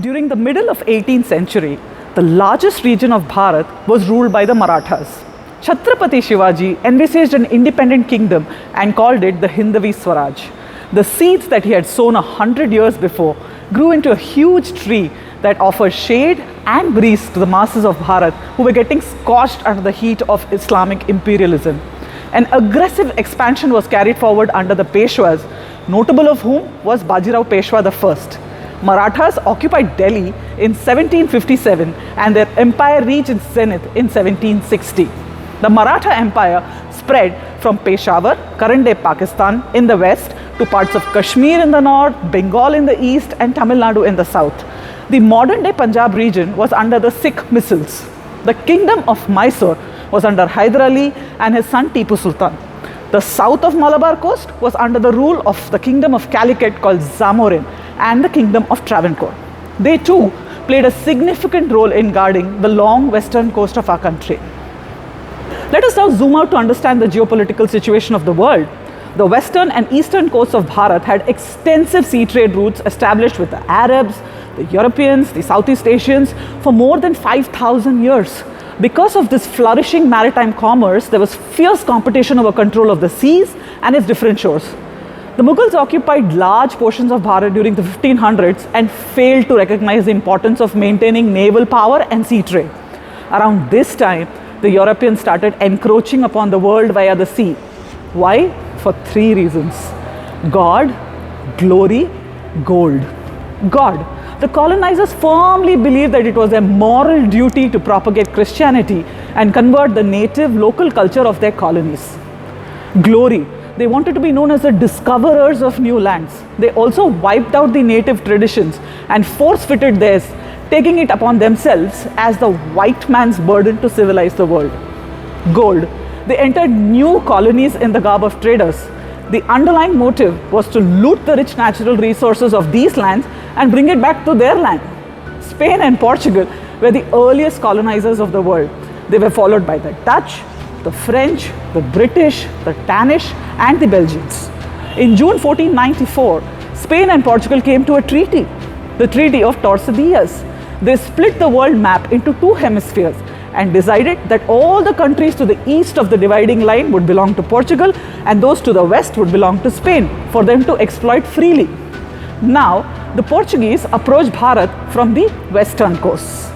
During the middle of 18th century, the largest region of Bharat was ruled by the Marathas. Chhatrapati Shivaji envisaged an independent kingdom and called it the Hindavi Swaraj. The seeds that he had sown 100 years before grew into a huge tree that offered shade and breeze to the masses of Bharat who were getting scorched under the heat of Islamic imperialism. An aggressive expansion was carried forward under the Peshwas, notable of whom was Bajirao Peshwa I. Marathas occupied Delhi in 1757 and their empire reached its zenith in 1760. The Maratha Empire spread from Peshawar, current-day Pakistan, in the west to parts of Kashmir in the north, Bengal in the east and Tamil Nadu in the south. The modern-day Punjab region was under the Sikh missiles. The kingdom of Mysore was under Hyder Ali and his son Tipu Sultan. The south of Malabar coast was under the rule of the kingdom of Calicut called Zamorin and the kingdom of Travancore. They too played a significant role in guarding the long western coast of our country. Let us now zoom out to understand the geopolitical situation of the world. The western and eastern coasts of Bharat had extensive sea trade routes established with the Arabs, the Europeans, the Southeast Asians for more than 5,000 years. Because of this flourishing maritime commerce, there was fierce competition over control of the seas and its different shores. The Mughals occupied large portions of Bharat during the 1500s and failed to recognize the importance of maintaining naval power and sea trade. Around this time, the Europeans started encroaching upon the world via the sea. Why? For three reasons: God, glory, gold. God. The colonizers firmly believed that it was their moral duty to propagate Christianity and convert the native local culture of their colonies. Glory. They wanted to be known as the discoverers of new lands. They also wiped out the native traditions and force-fitted theirs, taking it upon themselves as the white man's burden to civilize the world. Gold. They entered new colonies in the garb of traders. The underlying motive was to loot the rich natural resources of these lands and bring it back to their land. Spain and Portugal were the earliest colonizers of the world. They were followed by the Dutch, the French, the British, the Danish and the Belgians. In June 1494, Spain and Portugal came to a treaty, the Treaty of Tordesillas. They split the world map into two hemispheres and decided that all the countries to the east of the dividing line would belong to Portugal and those to the west would belong to Spain for them to exploit freely. Now, the Portuguese approached Bharat from the western coast.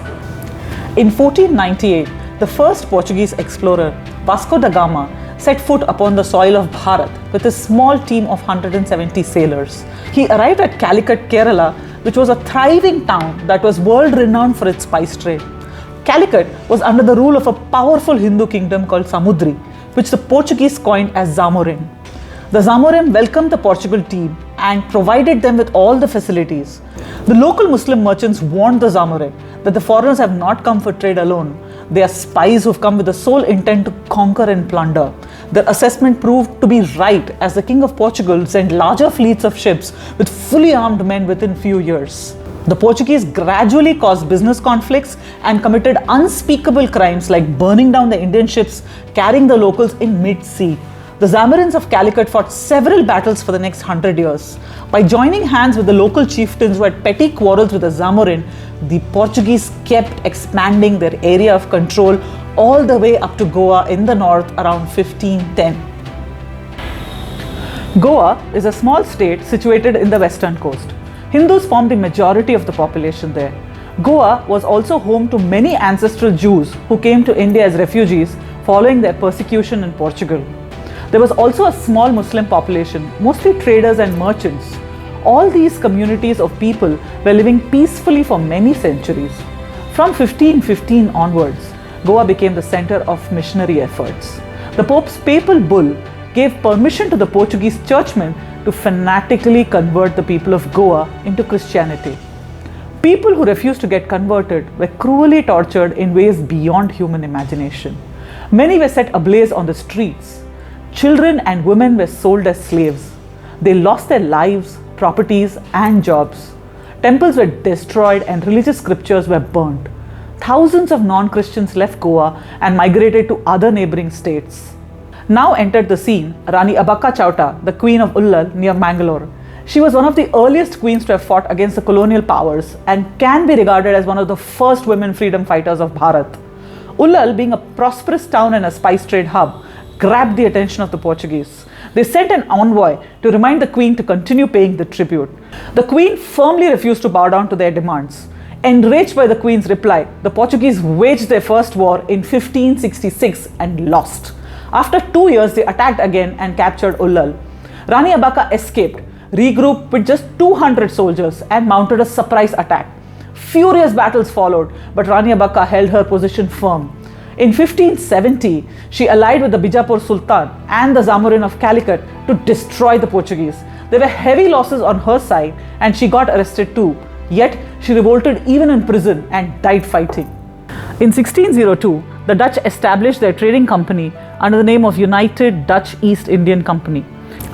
In 1498, the first Portuguese explorer, Vasco da Gama, set foot upon the soil of Bharat with a small team of 170 sailors. He arrived at Calicut, Kerala, which was a thriving town that was world-renowned for its spice trade. Calicut was under the rule of a powerful Hindu kingdom called Samudri, which the Portuguese coined as Zamorin. The Zamorin welcomed the Portugal team and provided them with all the facilities. The local Muslim merchants warned the Zamorin that the foreigners have not come for trade alone. They are spies who have come with the sole intent to conquer and plunder. Their assessment proved to be right as the King of Portugal sent larger fleets of ships with fully armed men within few years. The Portuguese gradually caused business conflicts and committed unspeakable crimes like burning down the Indian ships carrying the locals in mid-sea. The Zamorins of Calicut fought several battles for the next 100 years. By joining hands with the local chieftains who had petty quarrels with the Zamorin, the Portuguese kept expanding their area of control all the way up to Goa in the north around 1510. Goa is a small state situated in the western coast. Hindus form the majority of the population there. Goa was also home to many ancestral Jews who came to India as refugees following their persecution in Portugal. There was also a small Muslim population, mostly traders and merchants. All these communities of people were living peacefully for many centuries. From 1515 onwards, Goa became the center of missionary efforts. The Pope's papal bull gave permission to the Portuguese churchmen to fanatically convert the people of Goa into Christianity. People who refused to get converted were cruelly tortured in ways beyond human imagination. Many were set ablaze on the streets. Children and women were sold as slaves. They lost their lives, properties, and jobs. Temples were destroyed and religious scriptures were burnt. Thousands of non-Christians left Goa and migrated to other neighboring states. Now entered the scene Rani Abakka Chowta, the Queen of Ullal near Mangalore. She was one of the earliest queens to have fought against the colonial powers and can be regarded as one of the first women freedom fighters of Bharat. Ullal, being a prosperous town and a spice trade hub, grabbed the attention of the Portuguese. They sent an envoy to remind the queen to continue paying the tribute. The queen firmly refused to bow down to their demands. Enraged by the queen's reply, the Portuguese waged their first war in 1566 and lost. After 2 years, they attacked again and captured Ullal. Rani Abakka escaped, regrouped with just 200 soldiers and mounted a surprise attack. Furious battles followed, but Rani Abakka held her position firm. In 1570, she allied with the Bijapur Sultan and the Zamorin of Calicut to destroy the Portuguese. There were heavy losses on her side and she got arrested too. Yet, she revolted even in prison and died fighting. In 1602, the Dutch established their trading company under the name of United Dutch East Indian Company.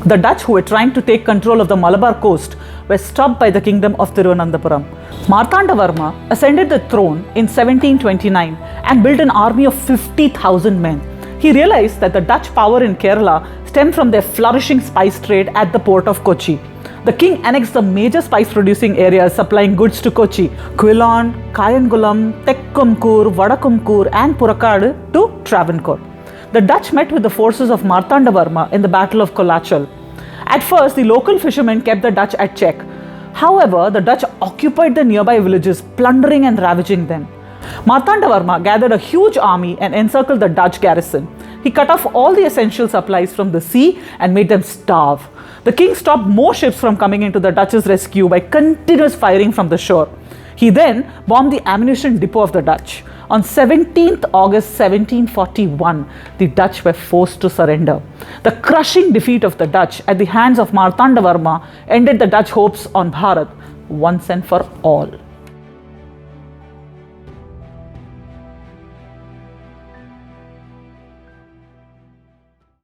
The Dutch, who were trying to take control of the Malabar coast, were stopped by the kingdom of Thiruvananthapuram. Marthanda Varma ascended the throne in 1729 and built an army of 50,000 men. He realized that the Dutch power in Kerala stemmed from their flourishing spice trade at the port of Kochi. The king annexed the major spice producing areas supplying goods to Kochi: Quilon, Kayangulam, Tekkumkur, Vadakumkur and Purakadu to Travancore. The Dutch met with the forces of Marthanda Varma in the Battle of Kolachal. At first, the local fishermen kept the Dutch at check. However, the Dutch occupied the nearby villages, plundering and ravaging them. Marthanda Varma gathered a huge army and encircled the Dutch garrison. He cut off all the essential supplies from the sea and made them starve. The king stopped more ships from coming into the Dutch's rescue by continuous firing from the shore. He then bombed the ammunition depot of the Dutch. On 17th August 1741, the Dutch were forced to surrender. The crushing defeat of the Dutch at the hands of Marthanda Varma ended the Dutch hopes on Bharat once and for all.